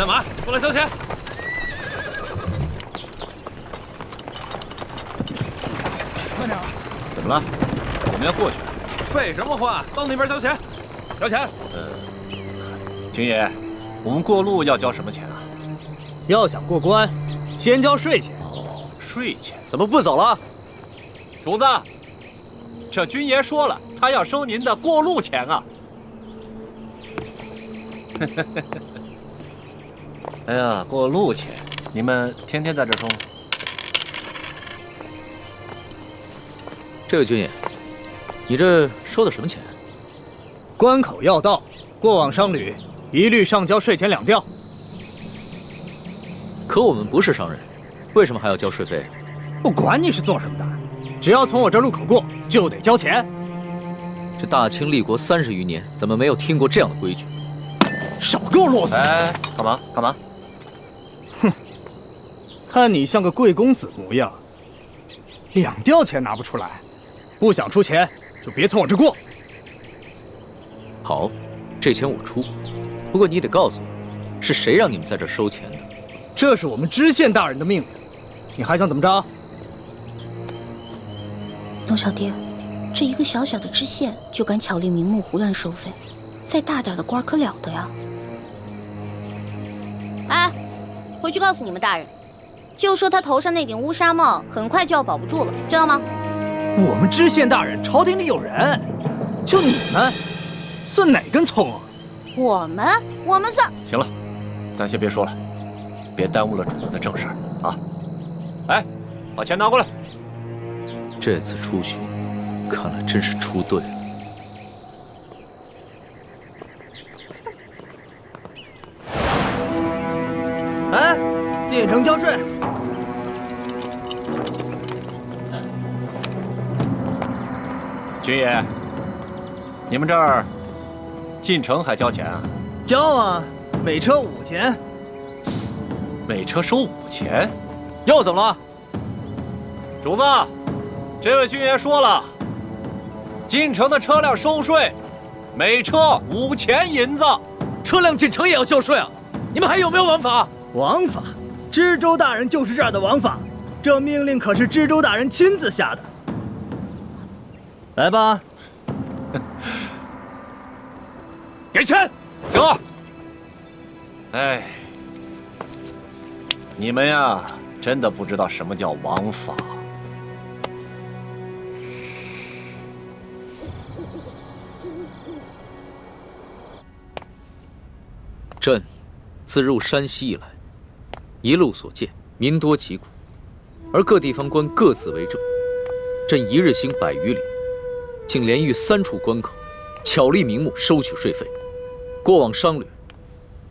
干嘛？过来交钱！慢点啊！怎么了？我们要过去。废什么话？到那边交钱。交钱。军爷，我们过路要交什么钱啊？要想过关，先交税钱。哦，税钱。怎么不走了？主子，这军爷说了，他要收您的过路钱啊。哎呀，过路钱，你们天天在这收吗？这位军爷，你这收的什么钱？关口要道，过往商旅一律上交税钱2吊。可我们不是商人，为什么还要交税费？不管你是做什么的，只要从我这路口过，就得交钱。这大清立国30余年，怎么没有听过这样的规矩？少给我啰嗦！哎，干嘛？干嘛？哼，看你像个贵公子模样，2吊钱拿不出来，不想出钱就别从我这过。好，这钱我出，不过你得告诉我，是谁让你们在这收钱的？这是我们知县大人的命令，你还想怎么着？龙小爹，这一个小小的知县就敢巧立名目胡乱收费，再大点的官可了得呀！哎，回去告诉你们大人，就说他头上那顶乌纱帽很快就要保不住了，知道吗？我们知县大人朝廷里有人，就你们，算哪根葱啊？我们算……行了，咱先别说了，别耽误了主子的正事儿啊！哎，把钱拿过来。这次出巡，看来真是出对了。哎，进城交税。军爷，你们这儿进城还交钱啊？交啊，每车5钱。每车收5钱？又怎么了？主子，这位军爷说了，进城的车辆收税，每车5钱银子。车辆进城也要交税啊？你们还有没有王法？王法，知州大人就是这儿的王法，这命令可是知州大人亲自下的。来吧，给钱。行。哎，你们呀，真的不知道什么叫王法。朕自入山西以来，一路所见，民多疾苦，而各地方官各自为政。朕一日行100余里，竟连遇3处关口，巧立名目收取税费。过往商旅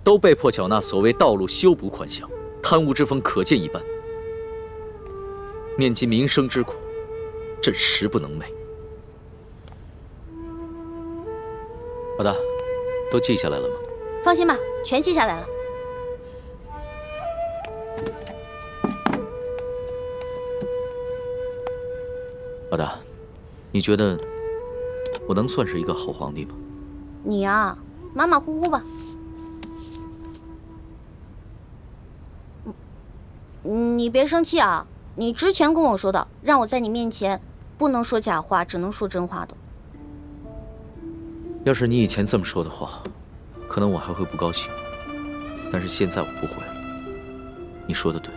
都被迫缴纳所谓道路修补款项，贪污之风可见一斑。念及民生之苦，朕实不能寐。老大，都记下来了吗？放心吧，全记下来了。老大，你觉得我能算是一个好皇帝吗？你呀，马马虎虎吧。你别生气啊！你之前跟我说的，让我在你面前不能说假话，只能说真话的。要是你以前这么说的话，可能我还会不高兴。但是现在我不会了。你说的对，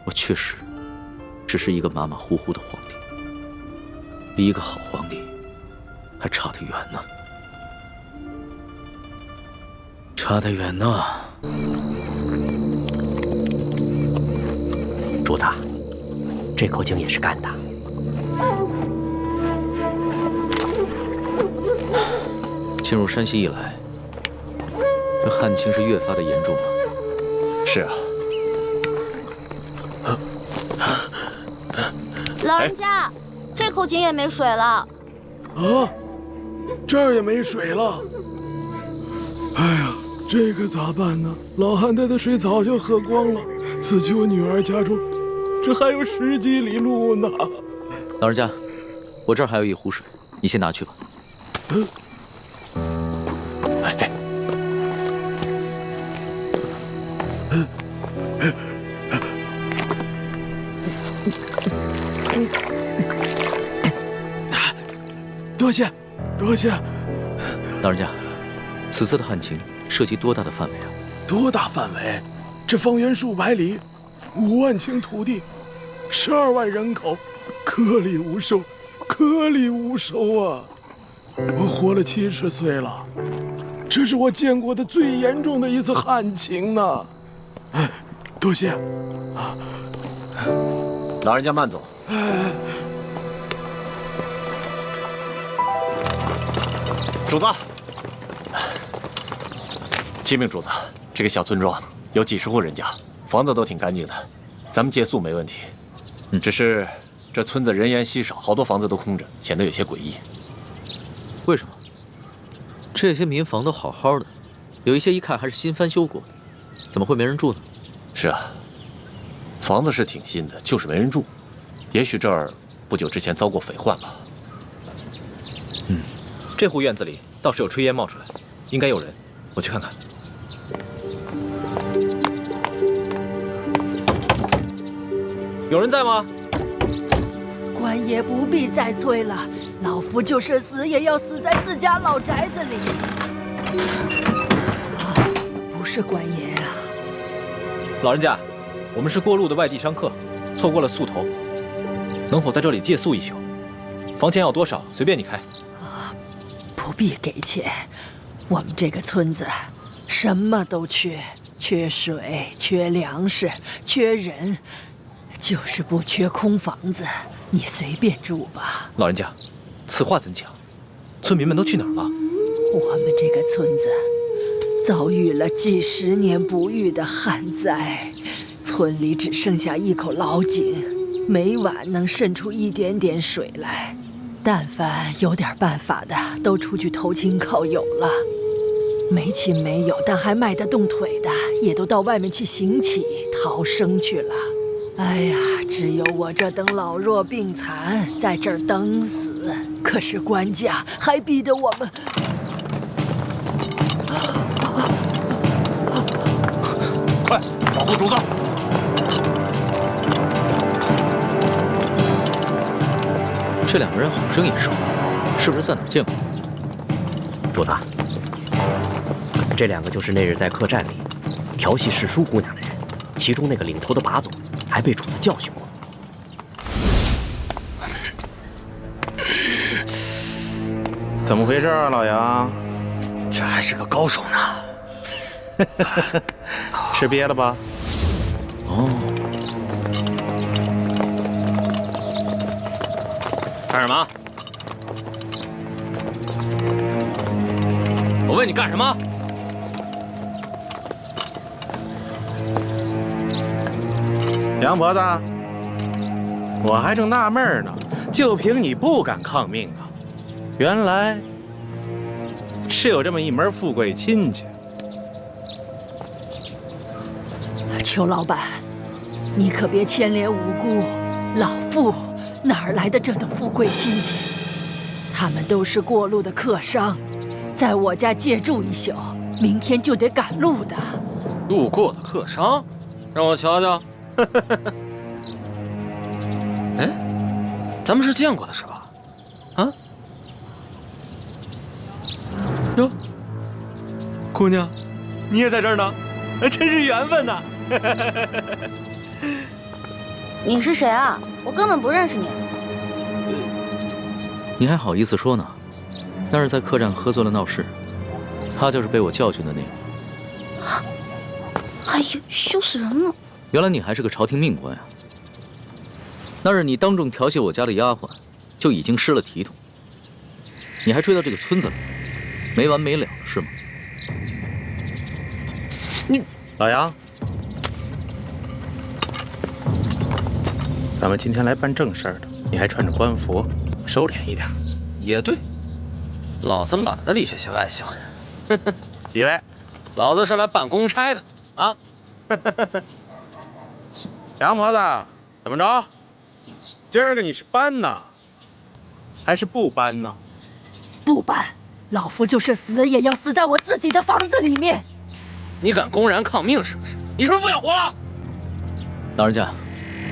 我确实只是一个马马虎虎的皇帝，离一个好皇帝还差得远呢，差得远呢。主子，这口井也是干的。进入山西以来，这旱情是越发的严重了。是啊。老人家，这口井也没水了。啊，这儿也没水了。哎呀，这可咋办呢？老汉带的水早就喝光了，此去我女儿家中，这还有10几里路呢。老人家，我这儿还有一壶水，你先拿去吧。多谢，多谢。老人家，此次的旱情涉及多大的范围啊？多大范围？这方圆数百里，5万顷土地，12万人口，颗粒无收，颗粒无收啊！我活了70岁了，这是我见过的最严重的一次旱情呢。哎，多谢啊！老人家慢走。主子，启禀主子，这个小村庄有几十户人家，房子都挺干净的，咱们借宿没问题。只是这村子人烟稀少，好多房子都空着，显得有些诡异。为什么？这些民房都好好的，有一些一看还是新翻修过的，怎么会没人住呢？是啊，房子是挺新的，就是没人住。也许这儿不久之前遭过匪患吧。这户院子里倒是有炊烟冒出来，应该有人，我去看看。有人在吗？官爷不必再催了，老夫就是死也要死在自家老宅子里。不是官爷啊！老人家，我们是过路的外地商客，错过了宿头，能否在这里借宿一宿？房钱要多少，随便你开。不必给钱，我们这个村子什么都缺，缺水，缺粮食，缺人，就是不缺空房子。你随便住吧。老人家，此话怎讲？村民们都去哪儿了？我们这个村子遭遇了几10年不遇的旱灾，村里只剩下一口老井，每晚能渗出一点点水来。但凡有点办法的，都出去投亲靠友了；没亲没友但还迈得动腿的，也都到外面去行乞逃生去了。哎呀，只有我这等老弱病残在这儿等死。可是官家还逼得我们……快保护主子！这2个人好生眼熟，是不是在哪儿见过？主子，这2个就是那日在客栈里调戏世淑姑娘的人，其中那个领头的把总还被主子教训过。怎么回事啊，老杨？这还是个高手呢。吃瘪了吧？哦，干什么？我问你干什么？杨婆子，我还正纳闷呢，就凭你不敢抗命啊？原来是有这么一门富贵亲戚。裘老板，你可别牵连无辜，老夫哪儿来的这等富贵亲戚？他们都是过路的客商，在我家借住一宿，明天就得赶路的。路过的客商，让我瞧瞧。哎，咱们是见过的是吧？啊？哟，姑娘，你也在这儿呢，真是缘分呐！你是谁啊？我根本不认识你。你还好意思说呢？那是在客栈喝醉了闹事，他就是被我教训的那个。哎呀，羞死人了！原来你还是个朝廷命官呀！那日你当众调戏我家的丫鬟，就已经失了体统，你还追到这个村子来，没完没了是吗？你老杨，咱们今天来办正事儿的，你还穿着官服，收敛一点。也对，老子懒得理这些外乡人。几位，老子是来办公差的啊！杨婆子，怎么着？今儿个你是搬呢，还是不搬呢？不搬，老夫就是死也要死在我自己的房子里面。你敢公然抗命是不是？你是不是不想活了？老人家，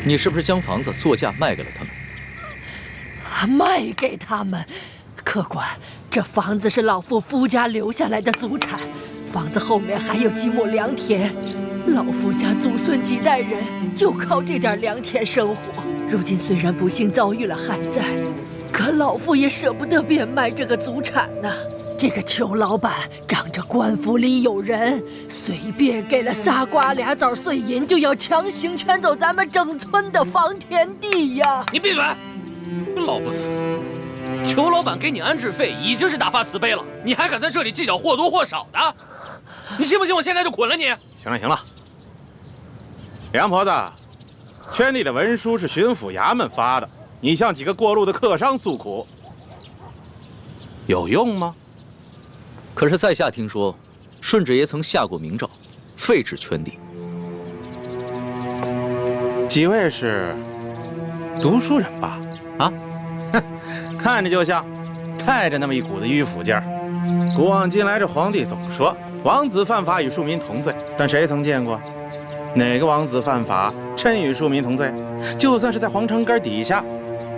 你是不是将房子作价卖给了他们？卖给他们？客官，这房子是老夫夫家留下来的祖产，房子后面还有几亩良田，老夫家祖孙几代人就靠这点良田生活。如今虽然不幸遭遇了旱灾，可老夫也舍不得变卖这个祖产呐。这个裘老板仗着官府里有人，随便给了仨瓜俩枣碎银，就要强行圈走咱们整村的房田地呀！你闭嘴！老不死，裘老板给你安置费已经是大发慈悲了，你还敢在这里计较或多或少的？你信不信我现在就捆了你？行了行了，梁婆子，圈地的文书是巡抚衙门发的，你向几个过路的客商诉苦，有用吗？可是在下听说，顺治爷曾下过明诏，废止圈地。几位是读书人吧？啊，哼，看着就像，带着那么一股子迂腐劲儿。古往今来，这皇帝总说王子犯法与庶民同罪，但谁曾见过哪个王子犯法真与庶民同罪？就算是在皇城根底下，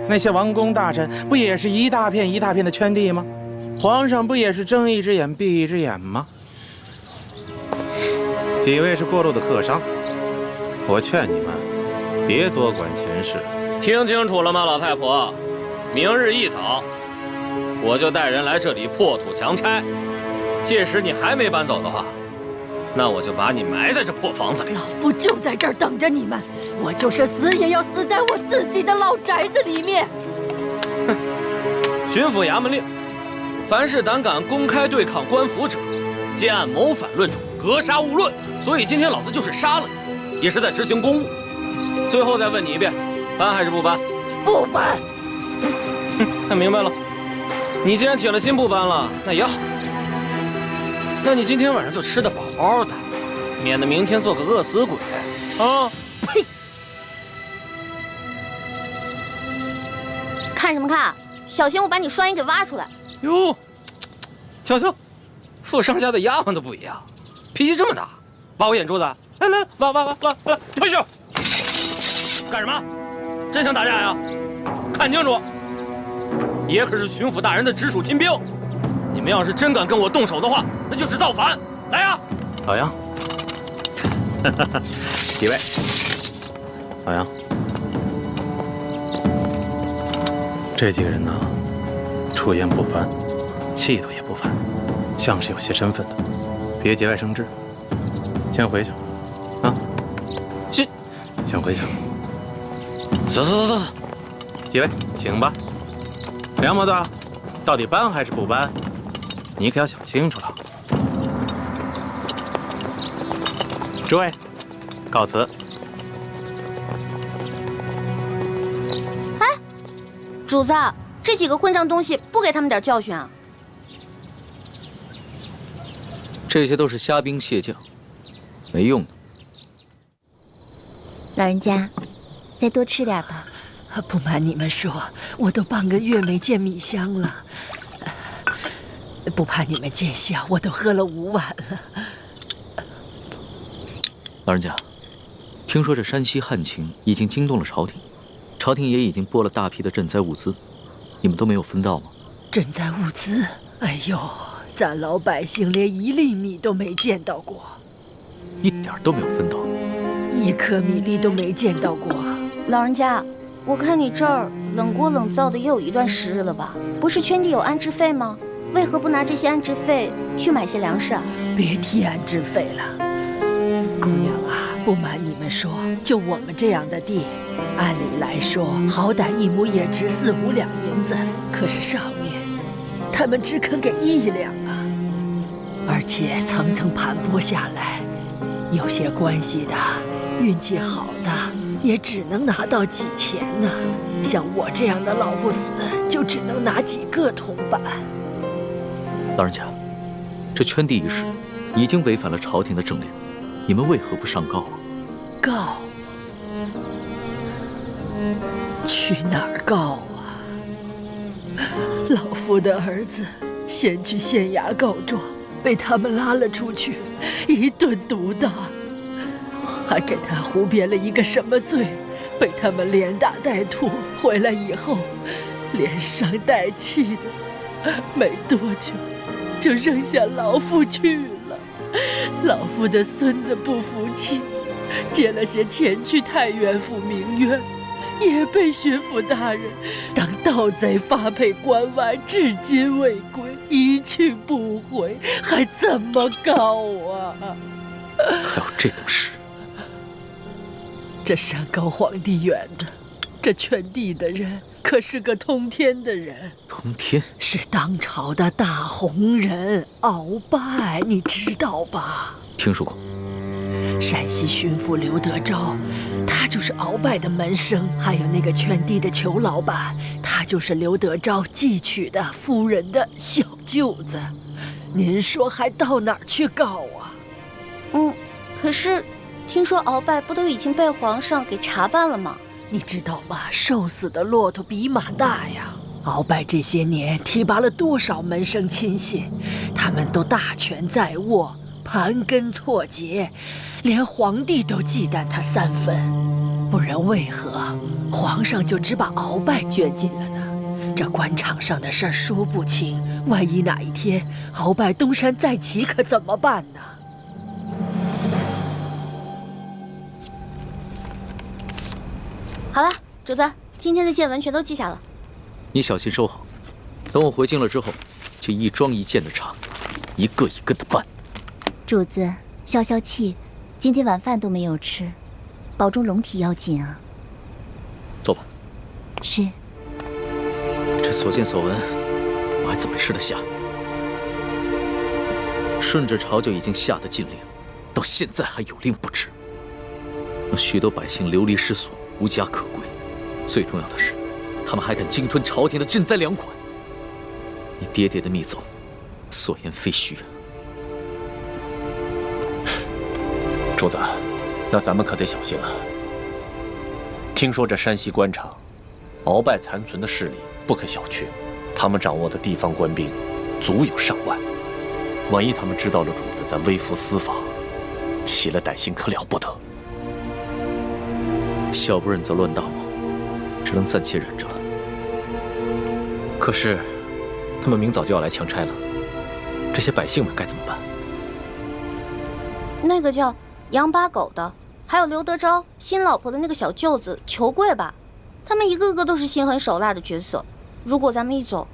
那些王公大臣不也是一大片一大片的圈地吗？皇上不也是睁一只眼闭一只眼吗？几位是过路的客商，我劝你们别多管闲事。听清楚了吗，老太婆？明日一早，我就带人来这里破土强拆。届时你还没搬走的话，那我就把你埋在这破房子里。老夫就在这儿等着你们，我就是死也要死在我自己的老宅子里面。哼！巡抚衙门令，凡是胆敢公开对抗官府者，皆按谋反论处，格杀勿论。所以今天老子就是杀了你，也是在执行公务。最后再问你一遍，搬还是不搬？不搬。那明白了。你既然铁了心不搬了，那也好。那你今天晚上就吃得饱饱的，免得明天做个饿死鬼啊！呸！看什么看？小心我把你双眼给挖出来！哟，瞧，富商家的丫鬟都不一样，脾气这么大，挖我眼珠子？来，挖，退下！干什么？真想打架呀？看清楚，爷可是巡抚大人的直属亲兵，你们要是真敢跟我动手的话，那就是造反！来呀！老杨，几位，老杨，这几个人呢，出言不凡，气度也不凡，像是有些身份的，别节外生枝。先回去，啊，先回去。走。几位，请吧。梁婆子，到底搬还是不搬？你可要想清楚了。诸位，告辞。哎，主子，这几个混账东西不给他们点教训啊？这些都是虾兵蟹将，没用的。老人家，再多吃点吧。不瞒你们说，我都半个月没见米香了。不怕你们见笑，我都喝了5碗了。老人家，听说这山西旱情已经惊动了朝廷，朝廷也已经拨了大批的赈灾物资，你们都没有分到吗？赈灾物资？哎呦，咱老百姓连1粒米都没见到过，一点都没有分到，1颗米粒都没见到过。老人家，我看你这儿冷锅冷灶的也有一段时日了吧？不是圈地有安置费吗？为何不拿这些安置费去买些粮食啊？别提安置费了，姑娘啊，不瞒你们说，就我们这样的地，按理来说，好歹1亩也值4、5两银子，可是上面他们只肯给1两啊，而且层层盘剥下来，有些关系的，运气好的也只能拿到几钱呢。像我这样的老不死，就只能拿几个铜板。老人家，这圈地一事已经违反了朝廷的政令，你们为何不上告啊？告？去哪儿告啊？老夫的儿子先去县衙告状，被他们拉了出去，一顿毒打，还给他胡编了一个什么罪，被他们连打带吐，回来以后连伤带气的没多久就扔下老夫去了。老夫的孙子不服气，借了些钱去太原府鸣冤，也被巡抚大人当盗贼发配关外，至今未归，一去不回，还怎么告啊？还有这等事？这山高皇帝远的，这圈地的人可是个通天的人。通天是当朝的大红人鳌拜，你知道吧？听说过。山西巡抚刘德昭，他就是鳌拜的门生，还有那个圈地的裘老板，他就是刘德昭继娶的夫人的小舅子。您说还到哪儿去告啊？可是听说鳌拜不都已经被皇上给查办了吗？你知道吗？瘦死的骆驼比马大呀！鳌拜这些年提拔了多少门生亲信，他们都大权在握，盘根错节，连皇帝都忌惮他3分。不然为何皇上就只把鳌拜卷进了呢？这官场上的事儿说不清，万一哪一天鳌拜东山再起，可怎么办呢？好了，主子，今天的见闻全都记下了。你小心收好，等我回京了之后，就一桩一件的查，一个一个的办。主子，消消气，今天晚饭都没有吃，保重龙体要紧啊。坐吧。是。这所见所闻，我还怎么吃得下？顺着朝就已经下的禁令，到现在还有令不止，让许多百姓流离失所，无家可归。最重要的是，他们还敢鲸吞朝廷的赈灾粮款。你爹爹的密奏，所言非虚啊。主子，那咱们可得小心了。听说这山西官场，鳌拜残存的势力不可小觑，他们掌握的地方官兵足有上万。万一他们知道了主子在微服私访，起了歹心，可了不得。小不忍则乱大谋，只能暂且忍着了。可是，他们明早就要来强拆了，这些百姓们该怎么办？那个叫杨八狗的，还有刘德昭新老婆的那个小舅子裘贵吧，他们一个个都是心狠手辣的角色。如果咱们一走，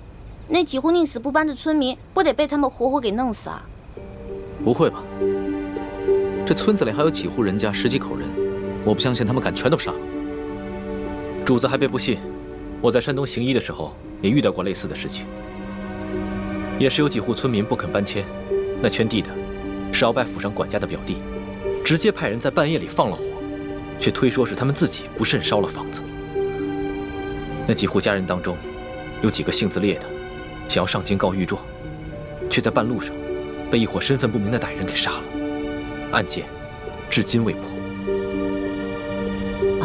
那几户宁死不搬的村民不得被他们活活给弄死啊？不会吧？这村子里还有几户人家，10几口人，我不相信他们敢全都杀了。主子还别不信，我在山东行医的时候也遇到过类似的事情，也是有几户村民不肯搬迁，那圈地的是鳌拜府上管家的表弟，直接派人在半夜里放了火，却推说是他们自己不慎烧了房子。那几户家人当中，有几个性子烈的，想要上京告御状，却在半路上被一伙身份不明的歹人给杀了，案件至今未破。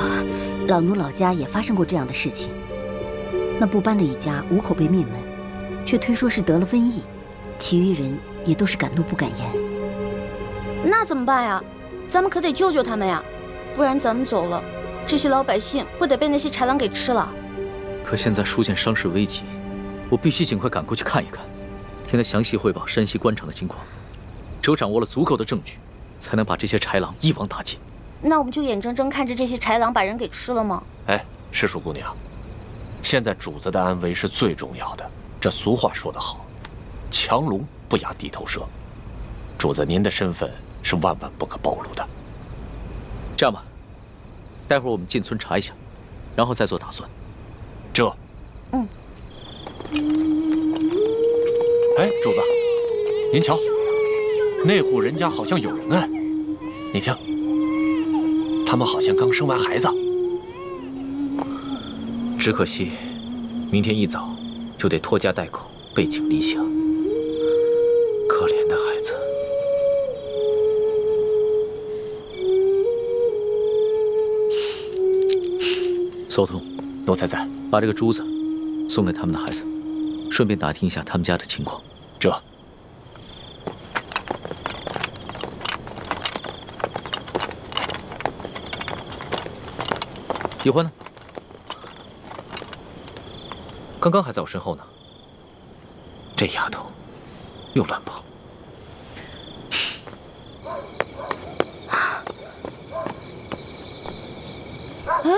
啊，老奴老家也发生过这样的事情。那不搬的一家5口被灭门，却推说是得了瘟疫，其余人也都是敢怒不敢言。那怎么办呀？咱们可得救救他们呀，不然咱们走了，这些老百姓不得被那些豺狼给吃了？可现在书见伤势危急，我必须尽快赶过去看一看，听他详细汇报山西官场的情况。只有掌握了足够的证据，才能把这些豺狼一网打尽。那我们就眼睁睁看着这些豺狼把人给吃了吗？哎，诗书姑娘，现在主子的安危是最重要的。这俗话说得好，强龙不压地头蛇。主子您的身份是万万不可暴露的。这样吧，待会儿我们进村查一下，然后再做打算。这，哎，主子，您瞧，那户人家好像有人哎，你听，他们好像刚生完孩子。只可惜，明天一早就得拖家带口背井离乡。可怜的孩子。搜童，奴才在。把这个珠子送给他们的孩子，顺便打听一下他们家的情况。这。喜欢呢？刚刚还在我身后呢。这丫头又乱跑。哎，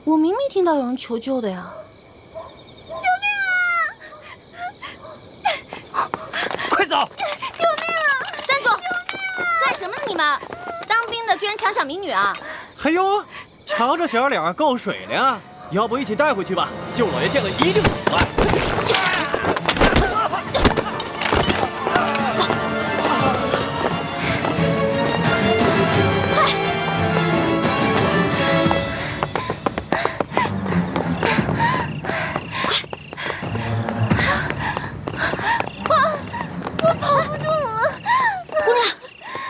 我明明听到有人求救的呀！救命啊！快走！救命啊！站住！干什么呢你们？当兵的居然强抢民女啊！哎呦，瞧这小脸够水灵，要不一起带回去吧？舅老爷见了一定喜欢。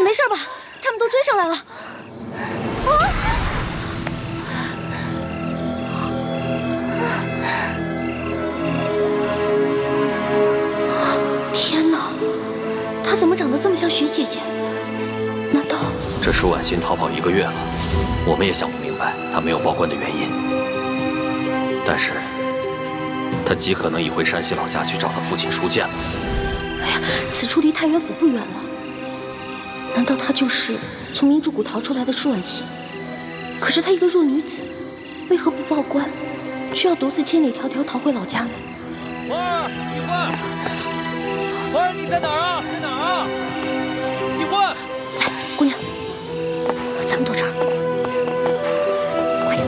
没事吧？他们都追上来了。天哪，她怎么长得这么像徐姐姐？难道这舒婉欣逃跑1个月了，我们也想不明白她没有报官的原因。但是，她极可能已回山西老家去找她父亲舒剑了。哎呀，此处离太原府不远了。难道她就是从明珠谷逃出来的舒婉欣？可是她一个弱女子，为何不报官，却要独自千里迢迢逃回老家呢？花儿，一焕，花儿，你在哪儿啊？在哪儿啊？一焕，来，姑娘，咱们躲这儿，快点，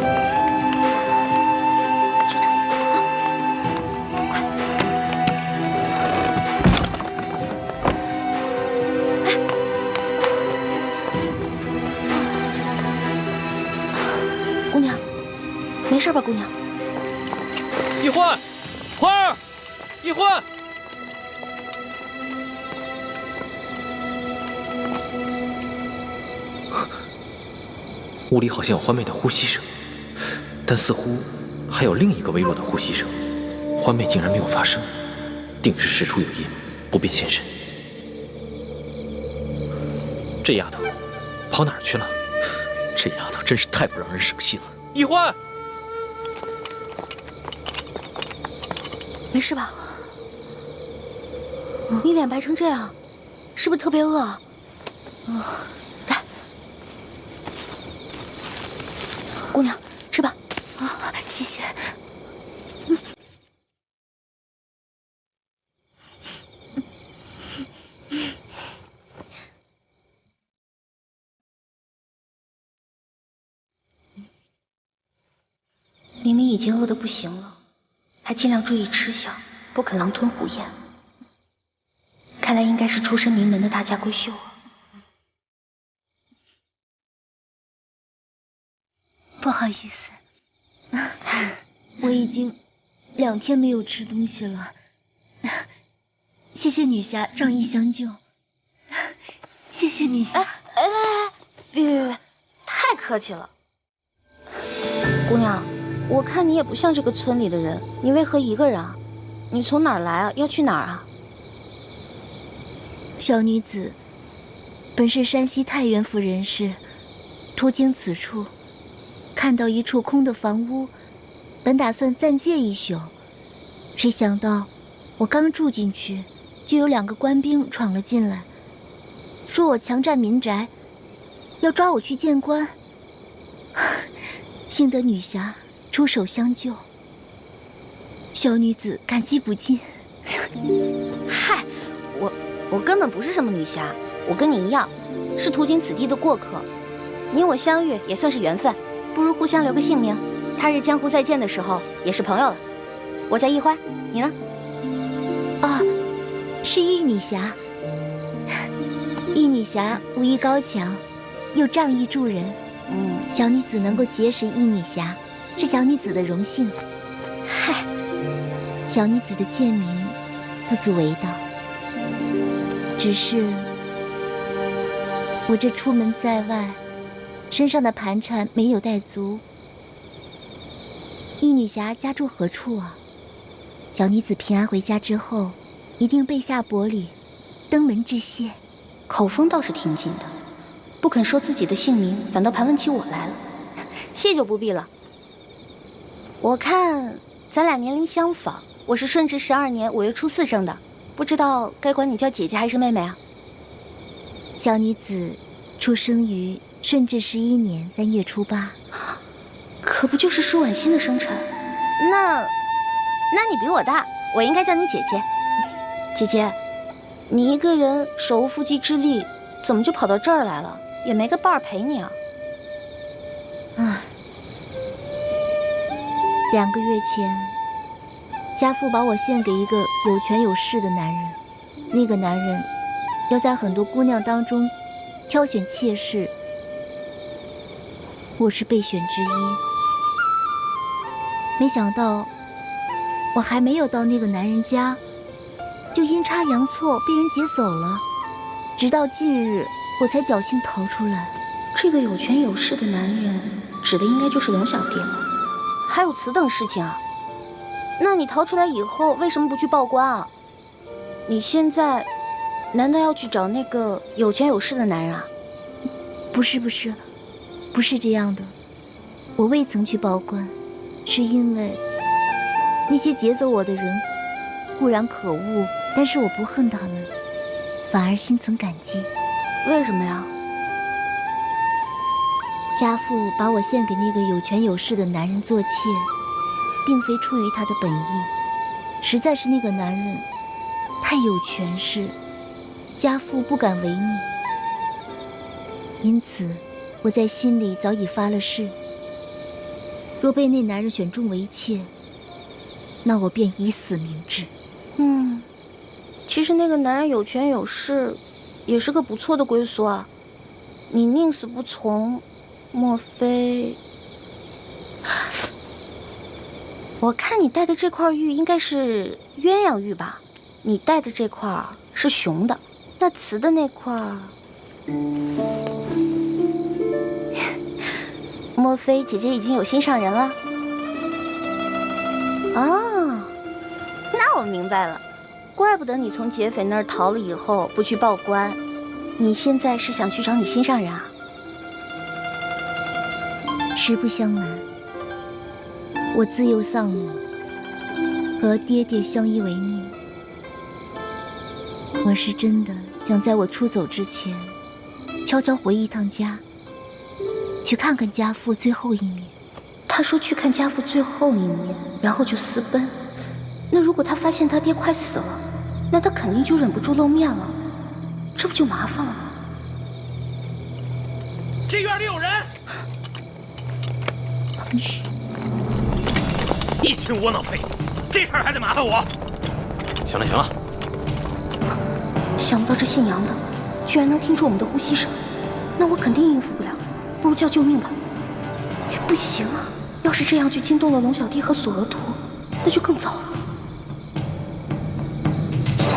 就这儿啊，快！姑娘，没事吧，姑娘？一焕，花儿，一焕。屋里好像有欢妹的呼吸声，但似乎还有另一个微弱的呼吸声。欢妹竟然没有发声，定是事出有因，不便现身。这丫头跑哪儿去了？这丫头真是太不让人省心了。一焕，没事吧？你脸白成这样，是不是特别饿啊？来，姑娘，吃吧。啊，谢谢。黎明已经饿得不行了，还尽量注意吃相，不肯狼吞虎咽。看来应该是出身名门的大家闺秀啊。不好意思，我已经2天没有吃东西了。谢谢女侠仗义相救，谢谢女侠。别，太客气了。姑娘，我看你也不像这个村里的人，你为何一个人啊？你从哪儿来啊？要去哪儿啊？小女子本是山西太原府人士，途经此处，看到一处空的房屋，本打算暂借1宿，谁想到我刚住进去，就有2个官兵闯了进来，说我强占民宅，要抓我去见官。幸得女侠出手相救，小女子感激不尽。嗨，我根本不是什么女侠，我跟你一样，是途经此地的过客。你我相遇也算是缘分，不如互相留个姓名，他日江湖再见的时候也是朋友了。我叫易欢，你呢？是易女侠。易女侠武艺高强，又仗义助人。小女子能够结识易女侠，是小女子的荣幸。嗨，小女子的贱名不足为道，只是我这出门在外，身上的盘缠没有带足。易女侠家住何处啊？小女子平安回家之后，一定备下薄礼，登门致谢。口风倒是挺紧的，不肯说自己的姓名，反倒盘问起我来了。谢就不必了。我看咱俩年龄相仿，我是顺治12年5月初4生的，不知道该管你叫姐姐还是妹妹啊？小女子出生于顺治11年3月初8，可不就是舒婉欣的生辰？那你比我大，我应该叫你姐姐。姐姐，你一个人手无缚鸡之力，怎么就跑到这儿来了？也没个伴儿陪你啊？唉，2个月前，家父把我献给一个有权有势的男人，那个男人要在很多姑娘当中挑选妾室，我是备选之一。没想到，我还没有到那个男人家，就阴差阳错被人劫走了。直到近日，我才侥幸逃出来。这个有权有势的男人，指的应该就是龙小弟了。还有此等事情啊？那你逃出来以后，为什么不去报官啊？你现在难道要去找那个有权有势的男人啊？不是这样的。我未曾去报官，是因为那些劫走我的人固然可恶，但是我不恨他们，反而心存感激。为什么呀？家父把我献给那个有权有势的男人做妾，并非出于他的本意，实在是那个男人太有权势，家父不敢违逆。因此，我在心里早已发了誓，若被那男人选中为妾，那我便以死明志。其实那个男人有权有势，也是个不错的归宿啊。你宁死不从，莫非？我看你戴的这块玉应该是鸳鸯玉吧？你戴的这块是雄的，那雌的那块，莫非姐姐已经有心上人了？啊，那我明白了。怪不得你从劫匪那儿逃了以后不去报官，你现在是想去找你心上人啊？实不相瞒，我自幼丧母，和爹爹相依为命。我是真的想在我出走之前，悄悄回一趟家，去看看家父最后一面。他说去看家父最后一面，然后就私奔。那如果他发现他爹快死了，那他肯定就忍不住露面了，这不就麻烦了吗？这院里有人！嘘，一群窝囊废，这事儿还得麻烦我。行了，想不到这姓杨的居然能听出我们的呼吸声，那我肯定应付不了，不如叫救命吧。不行啊，要是这样就惊动了龙小弟和索额图，那就更糟了。姐姐，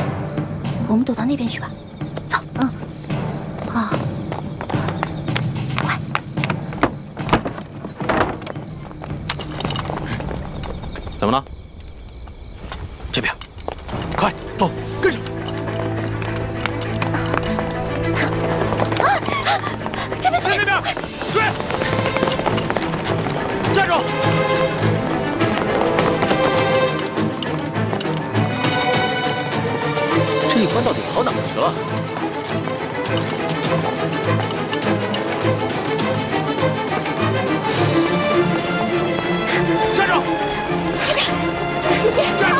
我们躲到那边去吧。走。好。快。怎么了？这边，快走，跟上。这边，那边，追！站住！这一关到底跑哪去了？站住！姐姐，站住！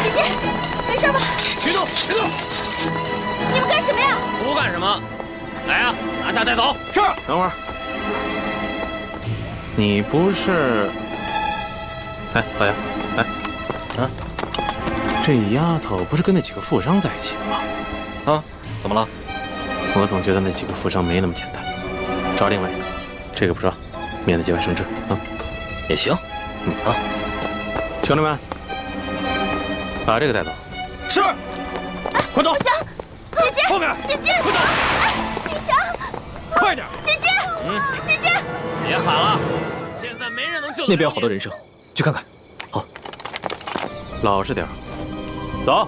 姐姐，没事吧？别动！你们干什么呀？不干什么，来呀，拿下带走。是。等会儿，你不是？哎，老杨，哎，啊，这丫头不是跟那几个富商在一起的吗？啊，怎么了？我总觉得那几个富商没那么简单。找另外一个，这个不说，免得节外生枝啊。也行。啊，兄弟们，把这个带走。是。快走！不行，姐姐，后面，姐姐，快走！玉祥，快点！姐姐，姐姐，别喊了，现在没人能救。那边有好多人声，去看看。好，老实点，走。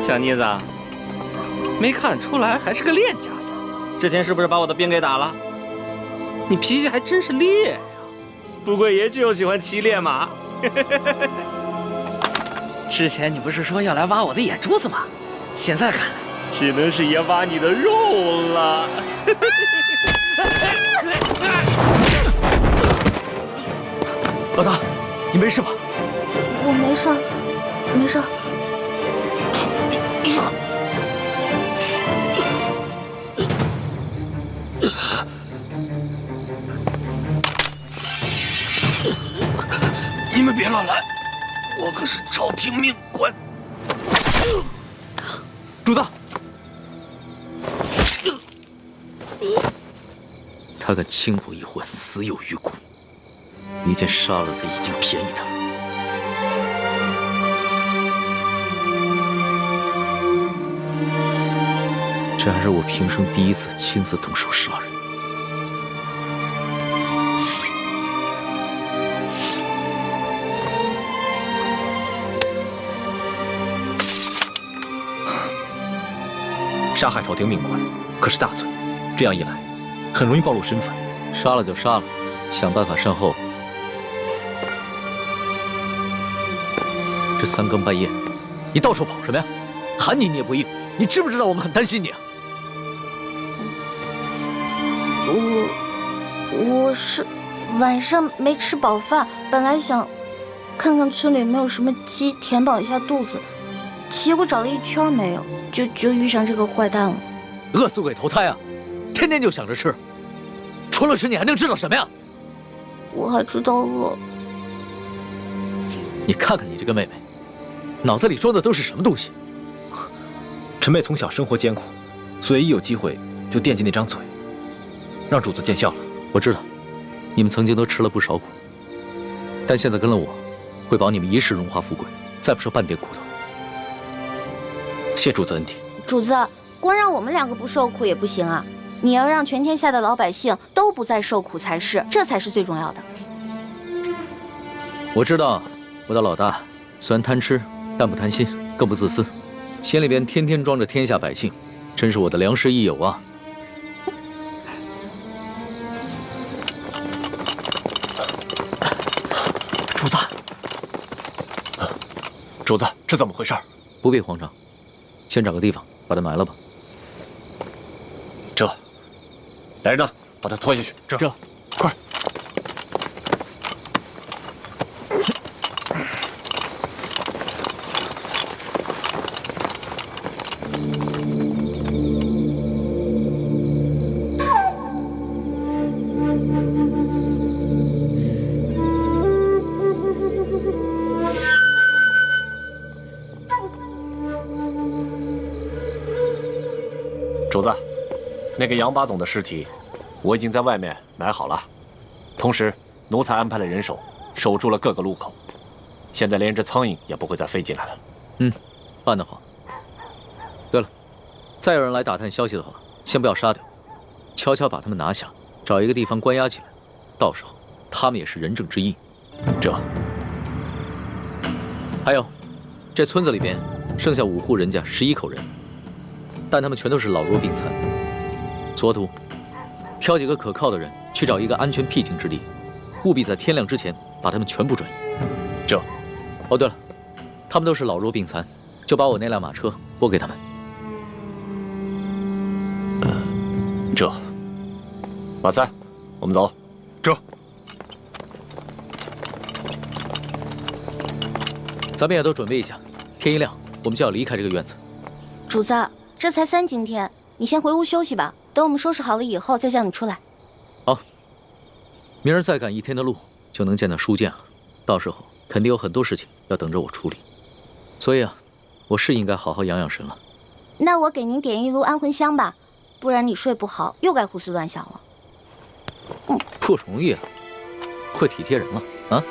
小妮子，没看出来还是个练家子。之前是不是把我的兵给打了？你脾气还真是烈呀！富贵爷就喜欢骑烈马。之前你不是说要来挖我的眼珠子吗？现在看来，只能是爷挖你的肉了。老大，你没事吧？我没事，没事。你们别乱来，我可是朝廷命官。主子，他敢轻薄一婚，死有余辜。你见杀了他已经便宜他了。这还是我平生第一次亲自动手杀人。杀害朝廷命官可是大罪，这样一来，很容易暴露身份。杀了就杀了，想办法善后。这三更半夜的，你到处跑什么呀？喊你也不应，你知不知道我们很担心你啊？我是晚上没吃饱饭，本来想看看村里有没有什么鸡填饱一下肚子，结果找了一圈没有，就遇上这个坏蛋了。饿死鬼投胎啊！天天就想着吃，除了吃你还能知道什么呀？我还知道饿。你看看你这个妹妹，脑子里装的都是什么东西？陈妹从小生活艰苦，所以一有机会就惦记那张嘴，让主子见笑了。我知道，你们曾经都吃了不少苦，但现在跟了我，会保你们一世荣华富贵，再不受半点苦头。谢主子恩典。主子，光让我们两个不受苦也不行啊，你要让全天下的老百姓都不再受苦才是，这才是最重要的。我知道，我的老大虽然贪吃，但不贪心，更不自私，心里边天天装着天下百姓，真是我的良师益友啊！主子，主子，这怎么回事？不必慌张，先找个地方把他埋了吧。这，来人呐，把他拖下去。这，快！主子，那个杨八总的尸体，我已经在外面埋好了，同时奴才安排了人手守住了各个路口，现在连只苍蝇也不会再飞进来了。嗯，办得好。对了，再有人来打探消息的话，先不要杀掉，悄悄把他们拿下，找一个地方关押起来，到时候他们也是人证之一。这，还有，这村子里边剩下5户人家11口人。但他们全都是老弱病残。左土，挑几个可靠的人去找一个安全僻静之地，务必在天亮之前把他们全部转移。这，哦对了，他们都是老弱病残，就把我那辆马车拨给他们。这，马三，我们走。这，咱们也都准备一下，天一亮我们就要离开这个院子。主子，这才3更天，你先回屋休息吧。等我们收拾好了以后，再叫你出来。好，明儿再赶1天的路，就能见到书剑了。到时候肯定有很多事情要等着我处理，所以啊，我是应该好好养养神了。那我给您点一炉安魂香吧，不然你睡不好，又该胡思乱想了。不容易了，会体贴人了啊。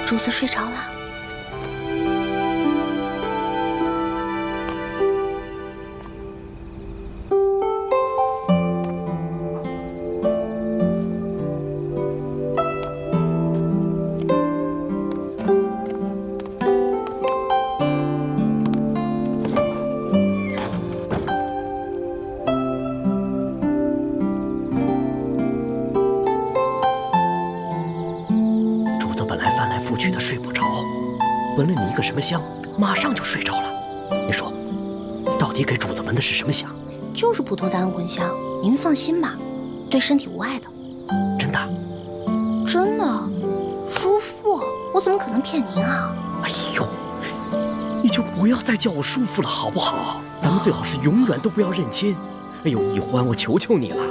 主子睡着了。去的睡不着，闻了你一个什么香，马上就睡着了。你说，你到底给主子闻的是什么香？就是普通的安魂香，您放心吧，对身体无碍的。真的？真的，叔父，我怎么可能骗您啊？哎呦，你就不要再叫我叔父了，好不好？咱们最好是永远都不要认亲。哎呦，易欢，我求求你了，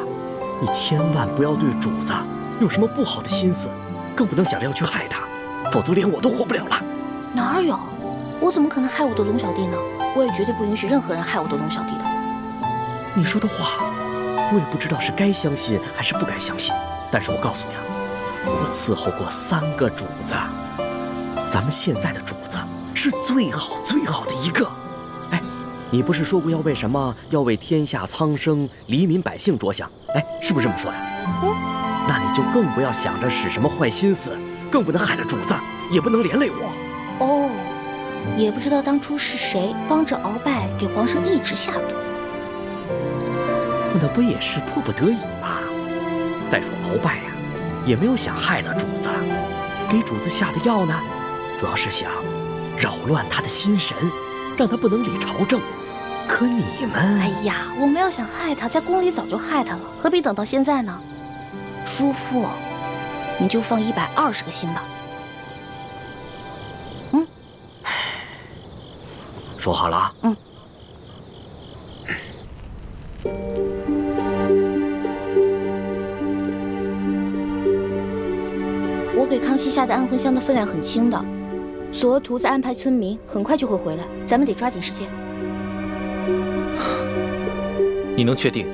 你千万不要对主子有什么不好的心思，更不能想着要去害他，否则连我都活不了了。哪有？我怎么可能害我的龙小弟呢？我也绝对不允许任何人害我的龙小弟的。你说的话，我也不知道是该相信还是不该相信。但是我告诉你啊，我伺候过3个主子，咱们现在的主子是最好最好的一个。哎，你不是说过要为什么？要为天下苍生、黎民百姓着想？哎，是不是这么说的？那你就更不要想着使什么坏心思，更不能害了主子，也不能连累我。哦，也不知道当初是谁帮着鳌拜给皇上一直下毒。那不也是迫不得已吗？再说鳌拜呀，也没有想害了主子，给主子下的药呢，主要是想扰乱他的心神，让他不能理朝政。可你们……哎呀，我们要想害他，在宫里早就害他了，何必等到现在呢？叔父，你就放120个心吧。说好了啊。我给康熙下的安魂香的分量很轻的，索额图在安排村民，很快就会回来，咱们得抓紧时间。你能确定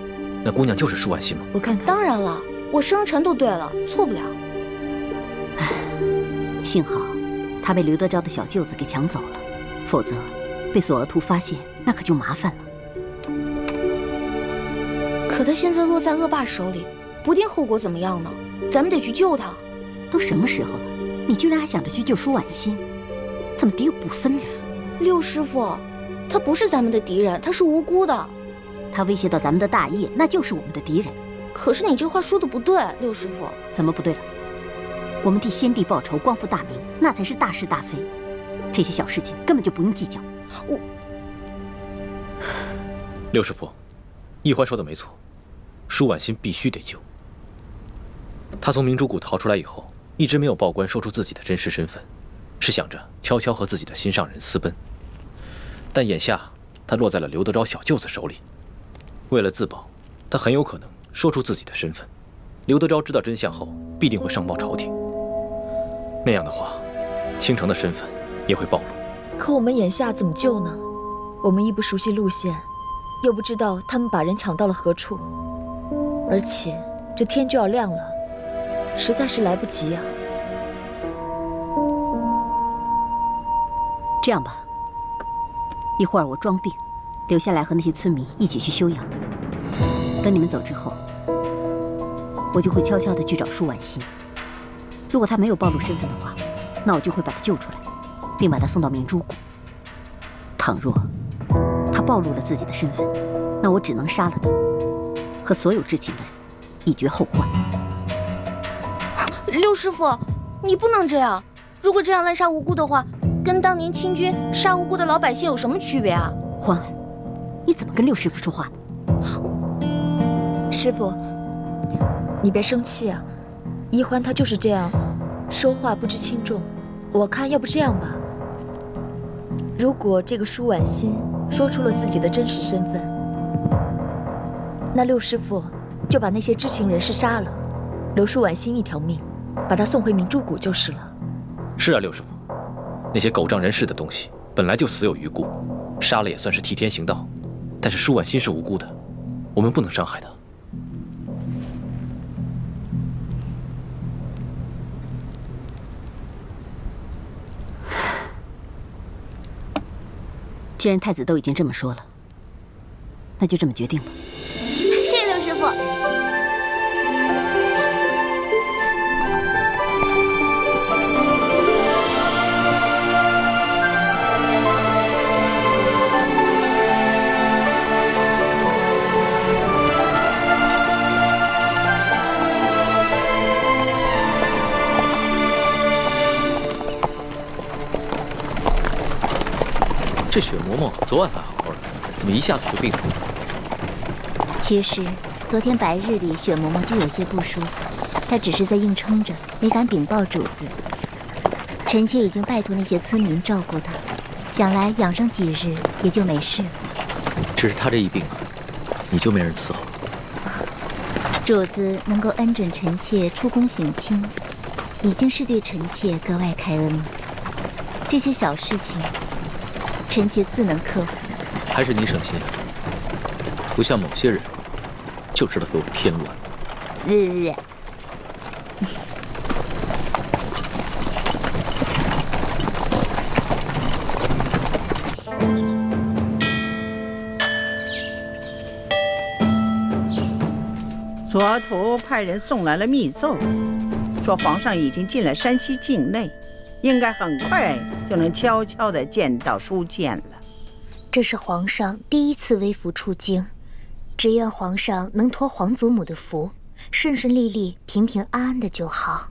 那姑娘就是舒婉心吗？我看看。当然了，我生辰都对了，错不了。幸好她被刘德昭的小舅子给抢走了，否则被索额图发现，那可就麻烦了。可他现在落在恶霸手里，不定后果怎么样呢？咱们得去救他。都什么时候了，你居然还想着去救舒婉心，怎么敌友不分呢？六师傅，他不是咱们的敌人，他是无辜的。他威胁到咱们的大业，那就是我们的敌人。可是你这话说的不对，六师傅。怎么不对了？我们替先帝报仇，光复大明，那才是大是大非。这些小事情根本就不用计较。六师傅，易欢说的没错，舒婉心必须得救。他从明珠谷逃出来以后，一直没有报官说出自己的真实身份，是想着悄悄和自己的心上人私奔。但眼下他落在了刘德昭小舅子手里，为了自保，他很有可能说出自己的身份。刘德昭知道真相后，必定会上报朝廷。那样的话，倾城的身份也会暴露。可我们眼下怎么救呢？我们亦不熟悉路线，又不知道他们把人抢到了何处，而且这天就要亮了，实在是来不及啊。这样吧，一会儿我装病，留下来和那些村民一起去休养。等你们走之后，我就会悄悄地去找舒婉心。如果她没有暴露身份的话，那我就会把她救出来，并把她送到明珠谷。倘若她暴露了自己的身份，那我只能杀了她，和所有知情的人以绝后患。六师傅，你不能这样！如果这样滥杀无辜的话，跟当年清军杀无辜的老百姓有什么区别啊？欢儿，你怎么跟六师傅说话呢？师傅，你别生气啊，一欢他就是这样，说话不知轻重。我看要不这样吧，如果这个舒婉心说出了自己的真实身份，那六师傅就把那些知情人士杀了，留舒婉心一条命，把她送回明珠谷就是了。是啊，六师傅，那些狗仗人势的东西本来就死有余辜，杀了也算是替天行道。但是舒婉心是无辜的，我们不能伤害她。既然太子都已经这么说了，那就这么决定吧。谢谢刘师傅。这雪嬷嬷昨晚还好好的，怎么一下子就病了？其实，昨天白日里雪嬷嬷就有些不舒服，她只是在硬撑着，没敢禀报主子。臣妾已经拜托那些村民照顾她，想来养上几日也就没事了。只是她这一病啊，你就没人伺候。主子能够恩准臣妾出宫省亲，已经是对臣妾格外开恩了。这些小事情，臣妾自能克服。还是你省心，不像某些人，就知道给我添乱。日。左徒派人送来了密奏，说皇上已经进了山西境内，应该很快就能悄悄地见到书剑了。这是皇上第一次微服出京，只愿皇上能托皇祖母的福，顺顺利利、平平安安的就好。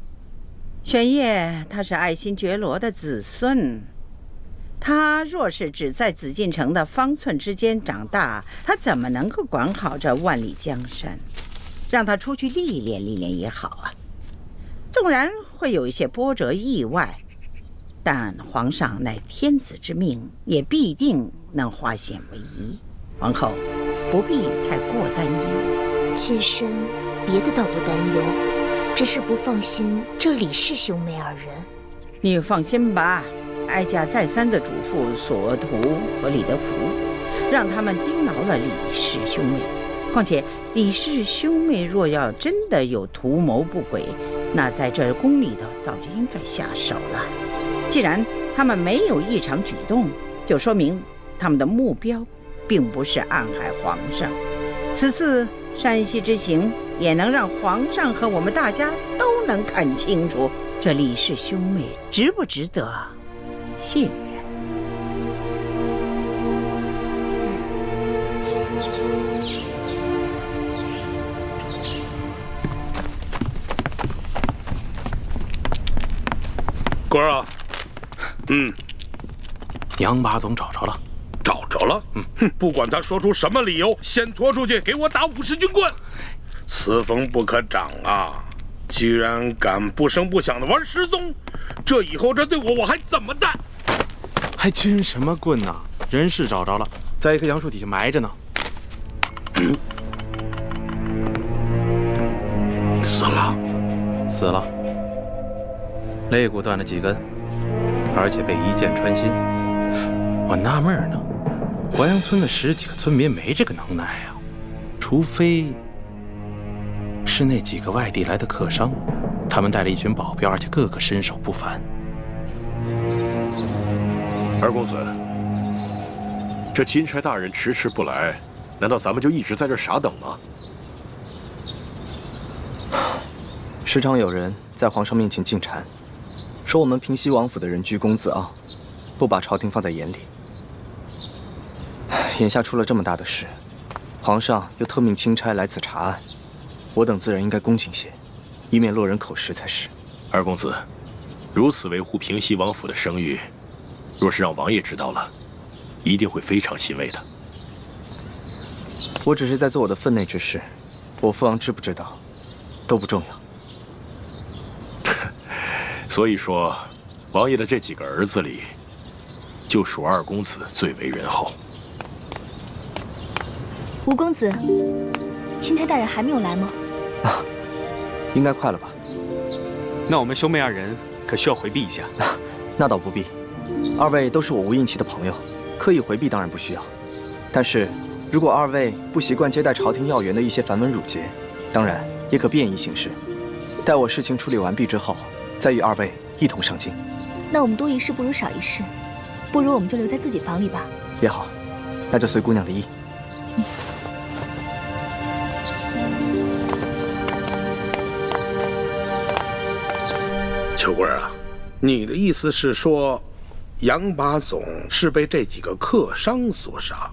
玄烨他是爱新觉罗的子孙，他若是只在紫禁城的方寸之间长大，他怎么能够管好这万里江山？让他出去历练历练也好啊。纵然会有一些波折意外，但皇上乃天子之命，也必定能化险为夷。皇后不必太过担忧。妾身别的倒不担忧，只是不放心这李氏兄妹二人。你放心吧，哀家再三的嘱咐索图和李德福，让他们盯牢了李氏兄妹。况且李氏兄妹若要真的有图谋不轨，那在这宫里头早就应该下手了。既然他们没有异常举动，就说明他们的目标并不是暗害皇上。此次山西之行也能让皇上和我们大家都能看清楚，这李氏兄妹值不值得信任。官儿啊，杨八总找着了，找着了。不管他说出什么理由，先拖出去给我打50军棍。此风不可长啊！居然敢不声不响的玩失踪，这以后这对我还怎么办？还军什么棍呢？人是找着了，在一棵杨树底下埋着呢。死了，死了。肋骨断了几根，而且被一箭穿心。我纳闷呢，淮阳村的10几个村民没这个能耐啊，除非是那几个外地来的客商，他们带了一群保镖，而且个个身手不凡。二公子，这钦差大人迟迟不来，难道咱们就一直在这傻等吗？时常有人在皇上面前进谗，说我们平西王府的人居功自傲，不把朝廷放在眼里。眼下出了这么大的事，皇上又特命钦差来此查案，我等自然应该恭敬些，以免落人口实才是。二公子，如此维护平西王府的声誉，若是让王爷知道了，一定会非常欣慰的。我只是在做我的分内之事，我父王知不知道，都不重要。所以说，王爷的这几个儿子里，就属二公子最为仁厚。吴公子，钦差大人还没有来吗？应该快了吧？那我们兄妹二人可需要回避一下。那倒不必，二位都是我吴应期的朋友，刻意回避当然不需要。但是，如果二位不习惯接待朝廷要员的一些繁文缛节，当然也可便宜行事。待我事情处理完毕之后，再与二位一同上京。那我们多一事不如少一事，不如我们就留在自己房里吧。也好，那就随姑娘的意。秋贵啊，你的意思是说，杨把总是被这几个客商所杀？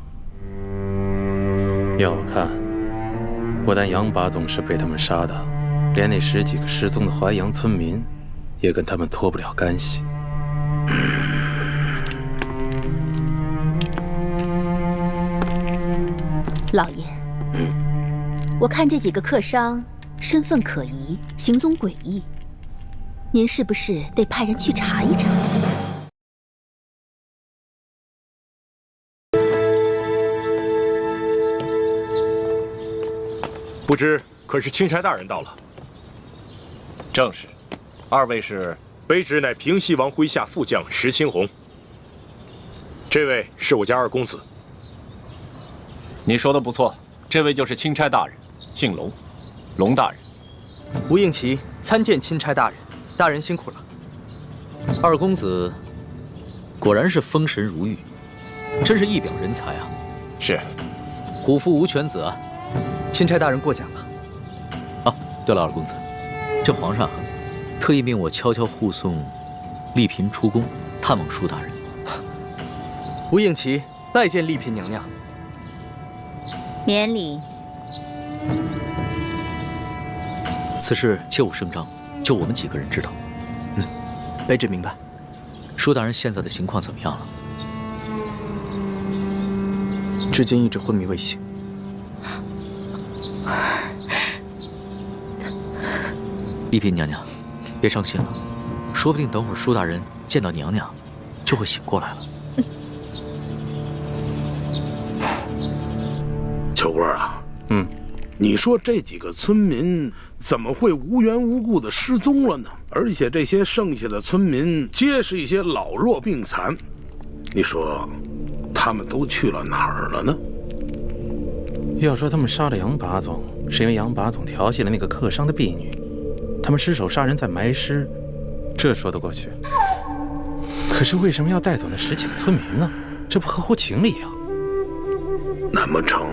要我看，不但杨把总是被他们杀的，连那10几个失踪的淮阳村民，也跟他们脱不了干系。老爷，我看这几个客商身份可疑，行踪诡异，您是不是得派人去查一查？不知可是钦差大人到了？正是，二位是？卑职乃平西王麾下副将石青红。这位是我家二公子。你说的不错，这位就是钦差大人，姓龙，龙大人。吴应奇参见钦差大人，大人辛苦了。二公子果然是风神如玉，真是一表人才啊！是，虎父无犬子啊！钦差大人过奖了。啊，对了，二公子，这皇上特意命我悄悄护送丽嫔出宫探望舒大人。吴应奇拜见丽嫔娘娘。免礼。此事切勿声张，就我们几个人知道。卑职明白。舒大人现在的情况怎么样了？至今一直昏迷未醒。丽嫔娘娘，别伤心了，说不定等会儿舒大人见到娘娘，就会醒过来了。秋官啊，你说这几个村民怎么会无缘无故的失踪了呢？而且这些剩下的村民皆是一些老弱病残，你说他们都去了哪儿了呢？要说他们杀了杨把总，是因为杨把总调戏了那个客商的婢女，他们失手杀人再埋尸，这说得过去。可是为什么要带走那10几个村民呢？这不合乎情理啊！难不成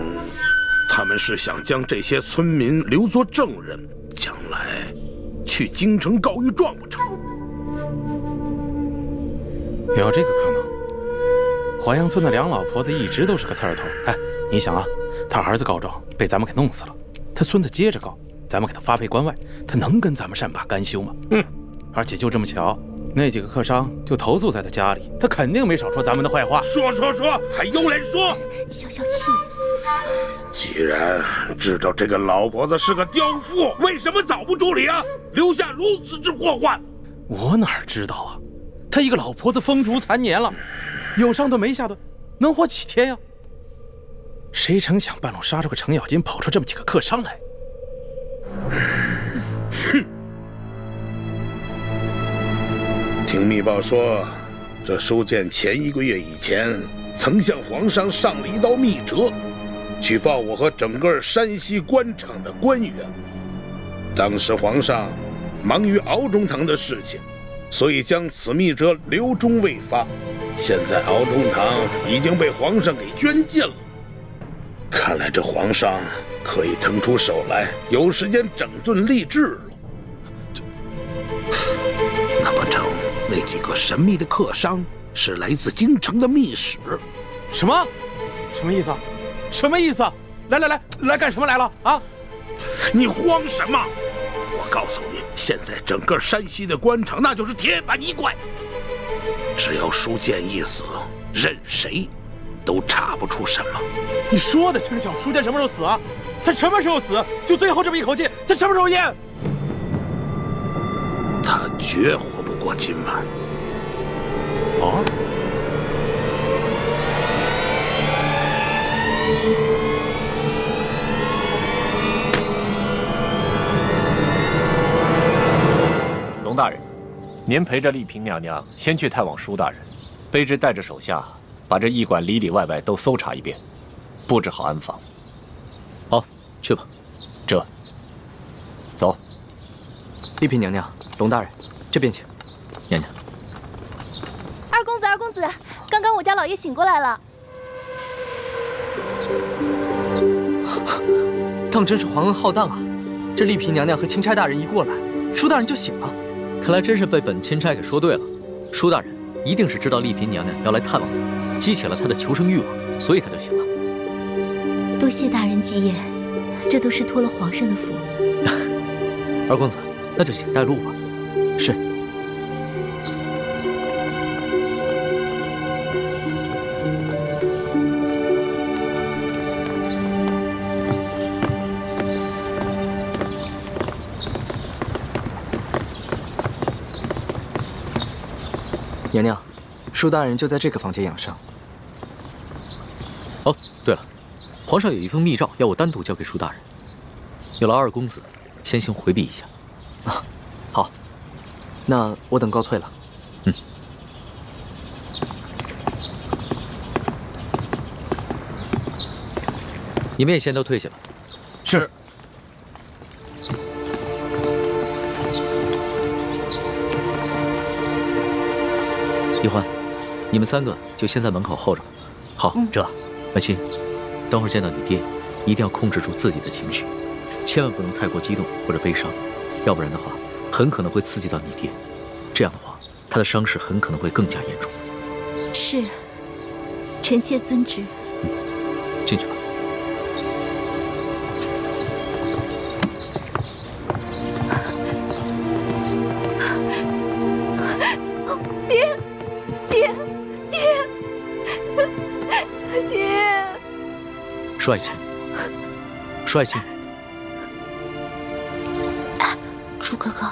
他们是想将这些村民留作证人，将来去京城告御状不成？有这个可能。华阳村的梁老婆子一直都是个刺儿头。哎，你想啊，他儿子告状被咱们给弄死了，他孙子接着告，咱们给他发配关外，他能跟咱们善罢甘休吗？而且就这么巧，那几个客商就投宿在他家里，他肯定没少说咱们的坏话。说，还有脸说？消气。既然知道这个老婆子是个刁妇，为什么早不处理啊？留下如此之祸患。我哪知道啊？他一个老婆子风烛残年了，有上顿没下顿，能活几天呀？谁成想半路杀出个程咬金，跑出这么几个客商来。听密报说，这收件前1个月以前，曾向皇上上了一道密折，举报我和整个山西官场的官员。当时皇上忙于敖中堂的事情，所以将此密折留中未发。现在敖中堂已经被皇上给捐尽了，看来这皇上可以腾出手来，有时间整顿吏治了。难不成那几个神秘的客商是来自京城的密使？什么意思啊？什么意思啊？来干什么来了啊？你慌什么？我告诉你，现在整个山西的官场那就是铁板一块，只要舒建一死，任谁都查不出什么。你说的轻巧，舒建什么时候死啊？他什么时候死？就最后这么一口气，他什么时候咽？他绝活不过今晚。哦。龙大人，您陪着丽嫔娘娘先去探望舒大人，卑职带着手下把这驿馆里里外外都搜查一遍，布置好安防。好，去吧。这，走。丽嫔娘娘，龙大人，这边请。娘娘。二公子，刚刚我家老爷醒过来了。他们真是皇恩浩荡啊！这丽嫔娘娘和钦差大人一过来，舒大人就醒了。看来真是被本钦差给说对了，舒大人一定是知道丽嫔娘娘要来探望他，激起了他的求生欲望，所以他就醒了。多谢大人吉言，这都是托了皇上的福。二公子，那就请带路吧。是。舒大人就在这个房间养伤。哦，对了，皇上有一封密诏要我单独交给舒大人，有劳二公子先行回避一下。啊，好，那我等告退了。嗯。你们也先都退下吧。是。一欢，你们3个就先在门口候着。好，这婉心，等会儿见到你爹，一定要控制住自己的情绪，千万不能太过激动或者悲伤，要不然的话，很可能会刺激到你爹。这样的话，他的伤势很可能会更加严重。是，臣妾遵旨。进去吧。爹，爹，爹，爹！帅气，帅气。哎，朱哥哥，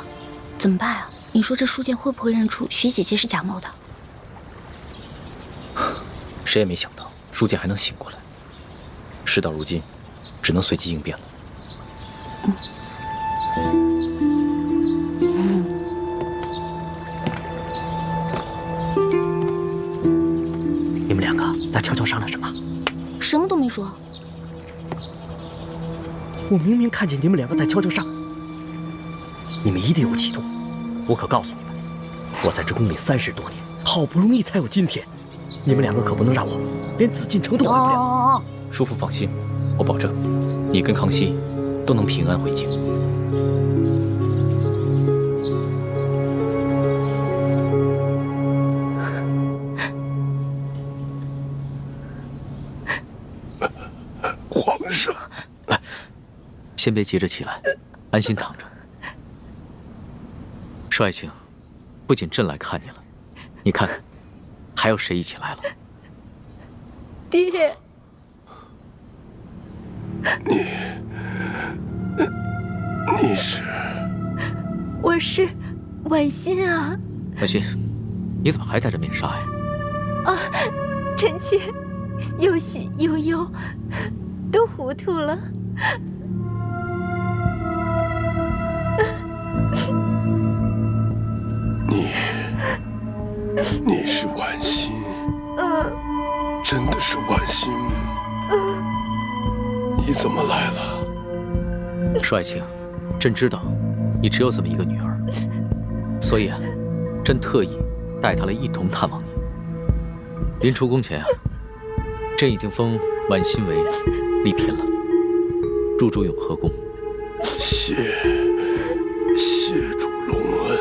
怎么办啊？你说这书剑会不会认出徐姐姐是贾某的？谁也没想到书剑还能醒过来。事到如今，只能随机应变了。你们2个在悄悄商量什么？什么都没说。我明明看见你们2个在悄悄商。你们一定有企图，我可告诉你们，我在这宫里30多年，好不容易才有今天，你们2个可不能让我连紫禁城都回不了。叔父放心，我保证，你跟康熙都能平安回京。皇上，先别急着起来，安心躺着。帅庆，不仅朕来看你了，你看，还有谁一起来了？爹，你是？我是婉心啊。婉心，你怎么还戴着面纱呀？啊，臣妾有喜有忧，都糊涂了。你是婉心？真的是婉心？你怎么来了？帅庆，朕知道你只有这么一个女儿，所以啊，朕特意带她来一同探望你。临出宫前啊，朕已经封婉心为丽嫔了，入住永和宫。谢主隆恩。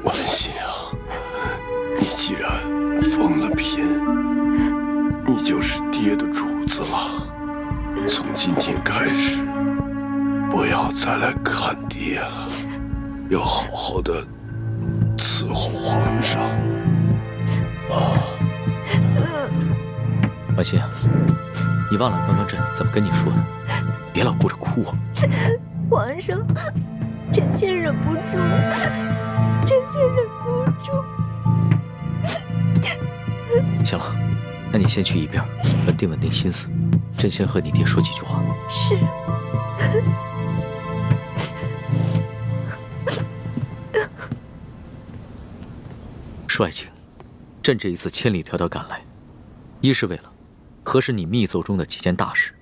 婉心啊，你既然封了嫔，你就是爹的主子了。从今天开始，不要再来看爹了，要好好的伺候皇上。婉心啊，你忘了刚刚朕怎么跟你说的？别老顾着哭啊！皇上，臣妾忍不住，臣妾忍不住。行了，那你先去一边，稳定稳定心思。朕先和你爹说几句话。是。帅庆，朕这一次千里迢迢赶来，一是为了核实你密奏中的几件大事，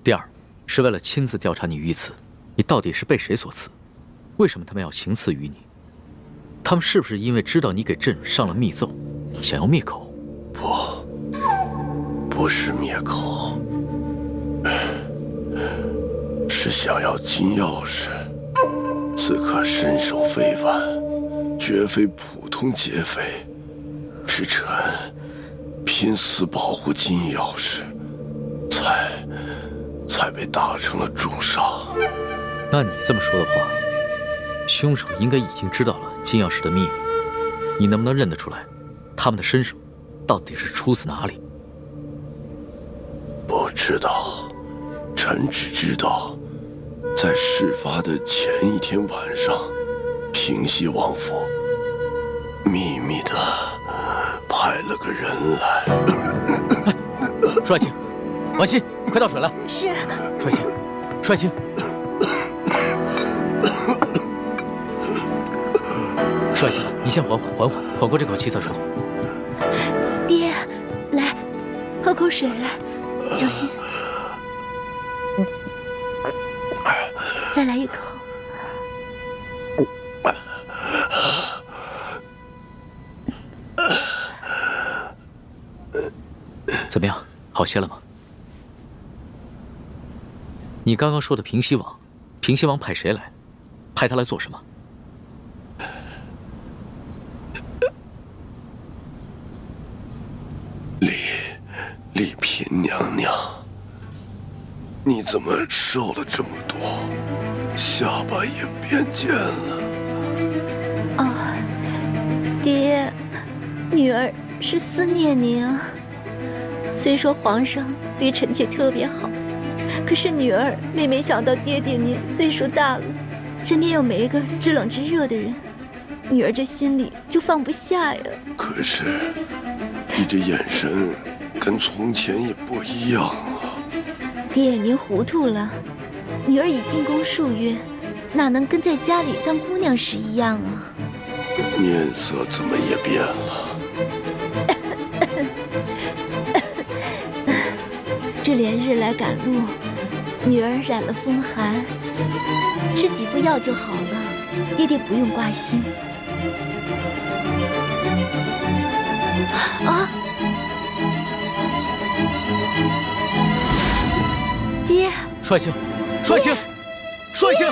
第二是为了亲自调查你御赐，你到底是被谁所赐？为什么他们要行刺于你？他们是不是因为知道你给朕上了密奏，想要灭口？不是灭口，是想要金钥匙。此刻身手非凡，绝非普通劫匪，是臣拼死保护金钥匙，才被打成了重伤。那你这么说的话，凶手应该已经知道了金钥匙的秘密。你能不能认得出来，他们的身手到底是出自哪里？不知道，臣只知道，在事发的前一天晚上，平西王府秘密的派了个人来。舒婉清，婉清，快倒水来。是。舒婉清，舒婉清。舒婉清，你先缓过这口气再说。爹，来，喝口水来，小心。再来一口。怎么样，好些了吗？你刚刚说的平西王，平西王派谁来？派他来做什么？丽嫔娘娘，你怎么瘦了这么多，下巴也变尖了？爹，女儿是思念您啊。虽说皇上对臣妾特别好，可是女儿没想到爹爹您岁数大了，身边又没一个知冷知热的人，女儿这心里就放不下呀。可是你这眼神跟从前也不一样啊。爹，您糊涂了，女儿已进宫数月，哪能跟在家里当姑娘时一样啊？面色怎么也变了？这连日来赶路，女儿染了风寒，吃几副药就好了，爹爹不用挂心。啊！爹！舒婉清，舒婉清，舒婉清，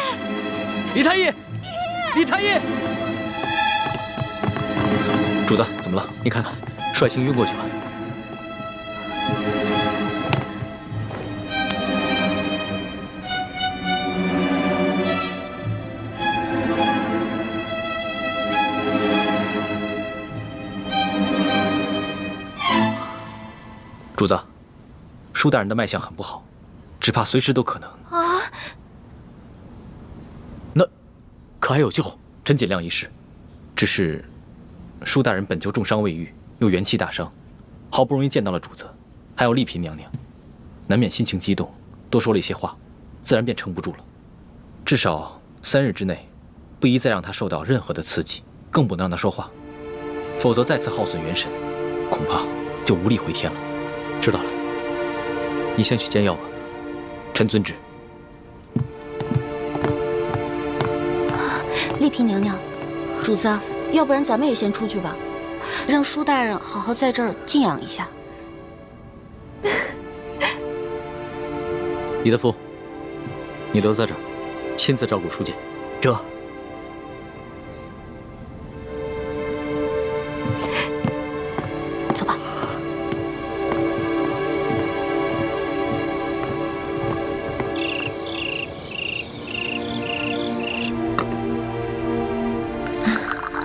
李太医，李太医！主子，怎么了？你看看，舒婉清晕过去了。主子，舒大人的脉象很不好，只怕随时都可能。啊！那可还有救？真尽量一试。只是舒大人本就重伤未愈，又元气大伤，好不容易见到了主子，还有丽嫔娘娘，难免心情激动，多说了一些话，自然便撑不住了。至少3日之内，不宜再让他受到任何的刺激，更不能让他说话，否则再次耗损元神，恐怕就无力回天了。知道了，你先去煎药吧。臣遵旨。丽嫔娘娘，主子，要不然咱们也先出去吧，让舒大人好好在这儿静养一下。李德福，你留在这儿，亲自照顾舒剑。这。走吧。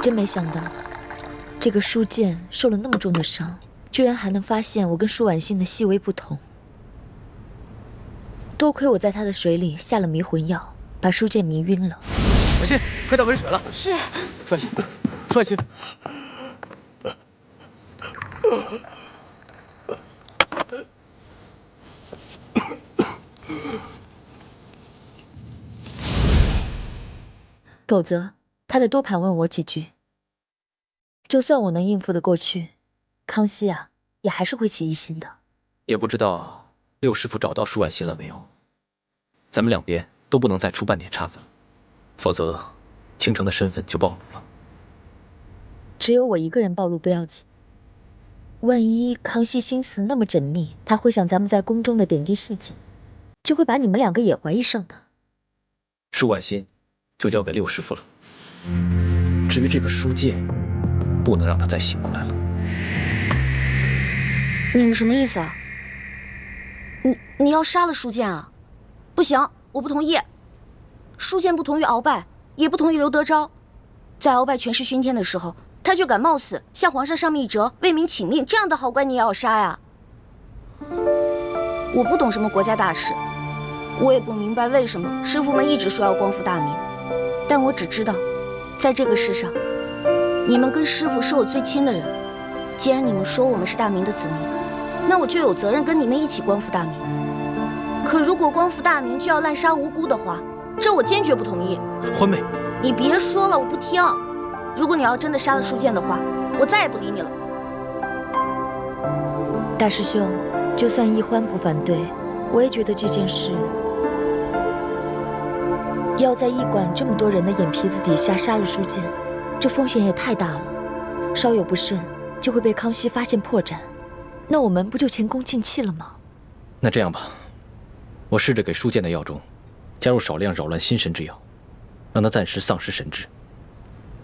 真没想到，这个舒剑受了那么重的伤，居然还能发现我跟舒婉欣的细微不同。多亏我在他的水里下了迷魂药，把舒剑迷晕了。婉欣，快倒温水了。是。舒婉欣，舒婉欣。否则，他再多盘问我几句。就算我能应付得过去，康熙啊，也还是会起疑心的。也不知道六师傅找到舒婉欣了没有？咱们两边都不能再出半点岔子了，否则倾城的身份就暴露了。只有我一个人暴露不要紧，万一康熙心思那么缜密，他会想咱们在宫中的点滴细节，就会把你们两个也怀疑上的。舒婉欣就交给六师傅了。至于这个舒剑，不能让他再醒过来了。你们什么意思啊？你要杀了舒剑啊？不行，我不同意。舒剑不同于鳌拜，也不同于刘德昭，在鳌拜权势熏天的时候，他就敢冒死向皇上上密折，为民请命，这样的好官你也要杀呀？我不懂什么国家大事，我也不明白为什么师傅们一直说要光复大明，但我只知道，在这个世上，你们跟师傅是我最亲的人，既然你们说我们是大明的子民，那我就有责任跟你们一起光复大明。可如果光复大明就要滥杀无辜的话，这我坚决不同意。欢妹，你别说了，我不听。如果你要真的杀了舒剑的话，我再也不理你了。大师兄，就算易欢不反对，我也觉得这件事要在驿馆这么多人的眼皮子底下杀了舒剑，这风险也太大了。稍有不慎，就会被康熙发现破绽，那我们不就前功尽弃了吗？那这样吧，我试着给舒剑的药中加入少量扰乱心神之药，让他暂时丧失神智。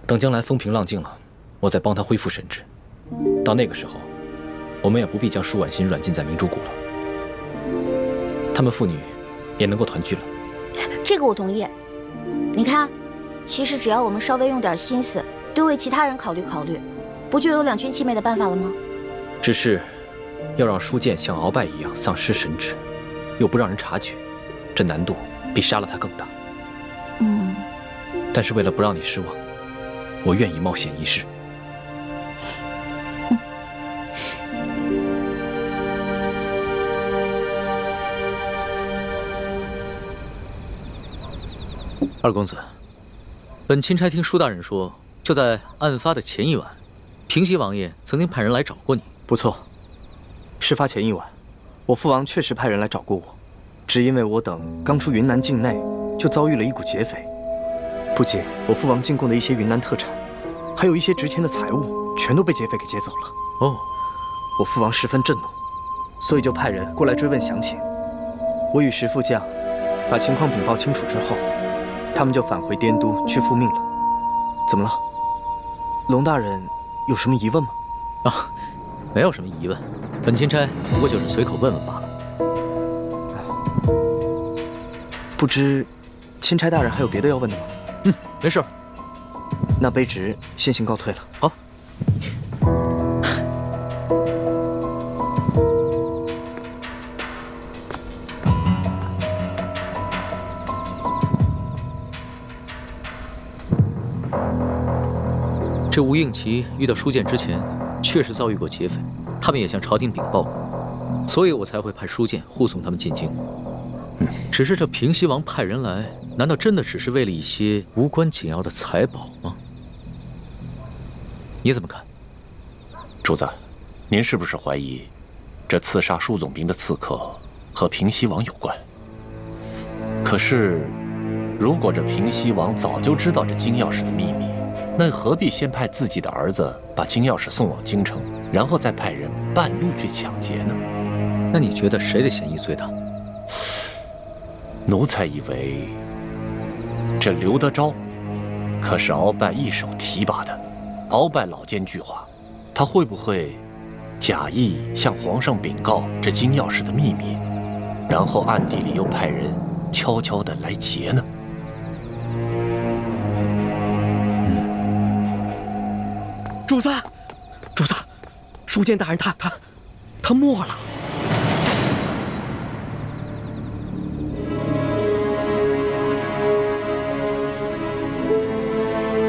等将来风平浪静了，我再帮他恢复神智。到那个时候，我们也不必将舒婉心软禁在明珠谷了，他们父女也能够团聚了。这个我同意。你看，其实只要我们稍微用点心思，多为其他人考虑考虑，不就有两全其美的办法了吗？只是要让舒剑像鳌拜一样丧失神智，又不让人察觉，这难度比杀了他更大。但是为了不让你失望，我愿意冒险一试。二公子，本钦差听舒大人说，就在案发的前一晚，平西王爷曾经派人来找过你。不错，事发前一晚，我父王确实派人来找过我，只因为我等刚出云南境内，就遭遇了一股劫匪，不仅我父王进贡的一些云南特产，还有一些值钱的财物，全都被劫匪给劫走了。哦，我父王十分震怒，所以就派人过来追问详情。我与石副将把情况禀报清楚之后，他们就返回滇都去复命了。怎么了？龙大人有什么疑问吗？啊，没有什么疑问，本钦差不过就是随口问问罢了。不知钦差大人还有别的要问的吗？没事。那卑职先行告退了。好。这吴应奇遇到舒剑之前，确实遭遇过劫匪，他们也向朝廷禀报过，所以我才会派舒剑护送他们进京。只是这平西王派人来，难道真的只是为了一些无关紧要的财宝吗？你怎么看？主子，您是不是怀疑这刺杀舒总兵的刺客和平西王有关？可是，如果这平西王早就知道这金钥匙的秘密，那何必先派自己的儿子把金钥匙送往京城，然后再派人半路去抢劫呢？那你觉得谁的嫌疑最大？奴才以为，这刘德昭可是鳌拜一手提拔的，鳌拜老奸巨猾，他会不会假意向皇上禀告这金钥匙的秘密，然后暗地里又派人悄悄地来劫呢？主子，主子，舒剑大人他没了。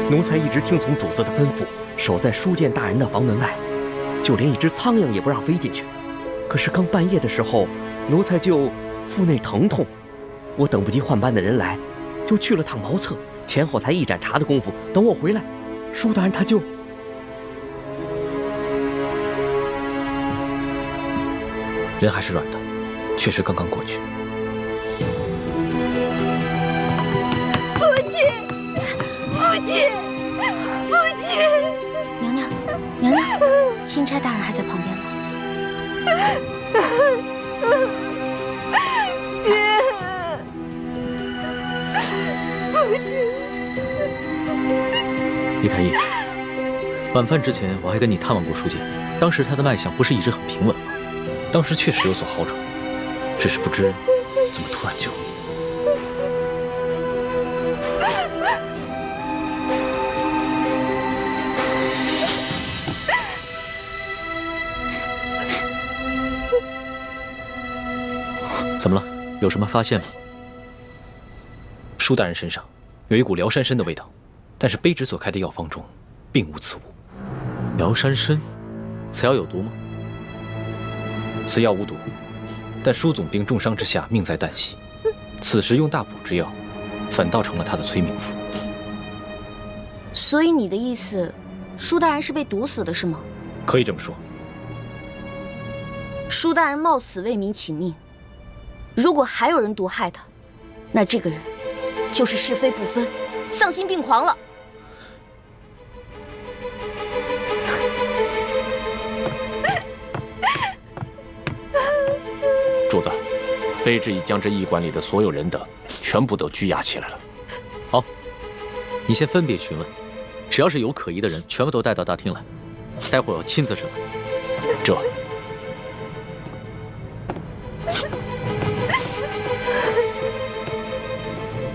奴才一直听从主子的吩咐，守在舒剑大人的房门外，就连一只苍蝇也不让飞进去。可是刚半夜的时候，奴才就腹内疼痛，我等不及换班的人来，就去了趟茅厕，前后才一盏茶的功夫。等我回来，舒大人他就……人还是软的，确实刚刚过去。父亲，父亲，父亲！娘娘，娘娘，钦差大人还在旁边呢。爹，父亲。李太医，晚饭之前我还跟你探望过舒剑，当时他的脉象不是一直很平稳吗？当时确实有所好转，只是不知怎么突然就……怎么了？有什么发现吗？舒大人身上有一股辽山参的味道，但是卑职所开的药方中并无此物。瑶山参，此药有毒吗？此药无毒，但舒总兵重伤之下命在旦夕，此时用大补之药，反倒成了他的催命符。所以你的意思，舒大人是被毒死的，是吗？可以这么说。舒大人冒死为民请命，如果还有人毒害他，那这个人就是是非不分、丧心病狂了。主子，卑职已将这驿馆里的所有人等全部都拘押起来了。好，你先分别询问，只要是有可疑的人，全部都带到大厅来，待会儿我亲自审问。这